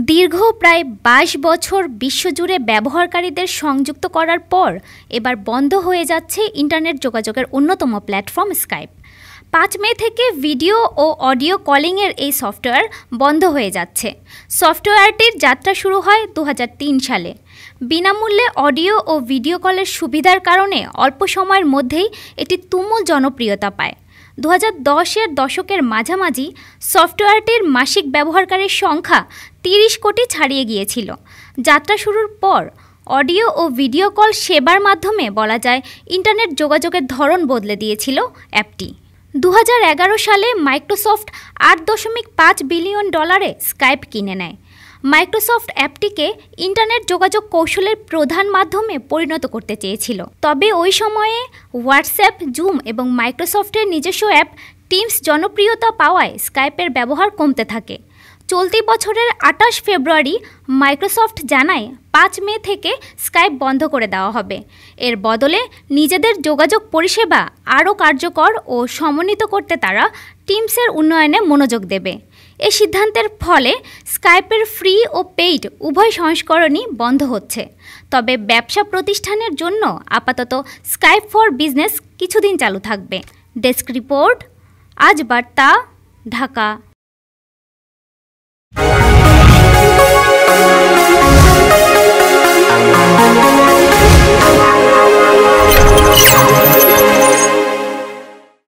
দীর্ঘ প্রায় 22 বছর বিশ্বজুড়ে ব্যবহারকারীদের সংযুক্ত করার পর এবার বন্ধ হয়ে যাচ্ছে ইন্টারনেট যোগাযোগের অন্যতম প্ল্যাটফর্ম স্কাইপ। 5 মে থেকে ভিডিও ও অডিও কলিংয়ের এই সফটওয়্যার বন্ধ হয়ে যাচ্ছে। সফটওয়্যারটির যাত্রা শুরু হয় 2003 সালে। বিনামূল্যে অডিও ও ভিডিও কলের সুবিধার কারণে অল্প সময়ের মধ্যেই এটি তুমুল জনপ্রিয়তা পায়। 2010-এর দশকের মাঝামাঝি সফটওয়্যারটির মাসিক ব্যবহারকারীর সংখ্যা 30 কোটি ছাড়িয়ে গিয়েছিল। যাত্রা শুরুর পর অডিও ও ভিডিও কল সেবার মাধ্যমে বলা যায় ইন্টারনেট যোগাযোগের ধরন বদলে দিয়েছিল অ্যাপটি। 2011 সালে মাইক্রোসফট $8.5 বিলিয়ন স্কাইপ কিনে নেয়। মাইক্রোসফট অ্যাপটিকে ইন্টারনেট যোগাযোগ কৌশলের প্রধান মাধ্যমে পরিণত করতে চেয়েছিল। তবে ওই সময়ে হোয়াটসঅ্যাপ, জুম এবং মাইক্রোসফটের নিজস্ব অ্যাপ টিমস জনপ্রিয়তা পাওয়ায় স্কাইপের ব্যবহার কমতে থাকে। চলতি বছরের 28 ফেব্রুয়ারি মাইক্রোসফট জানায় 5 মে থেকে স্কাইপ বন্ধ করে দেওয়া হবে। এর বদলে নিজেদের যোগাযোগ পরিষেবা আরও কার্যকর ও সমন্বিত করতে তারা টিমসের উন্নয়নে মনোযোগ দেবে। এই সিদ্ধান্তের ফলে স্কাইপের ফ্রি ও পেইড উভয় সংস্করণই বন্ধ হচ্ছে। তবে ব্যবসা প্রতিষ্ঠানের জন্য আপাতত স্কাইপ ফর বিজনেস কিছুদিন চালু থাকবে। ডেস্ক রিপোর্ট, আজ বার্তা, ঢাকা।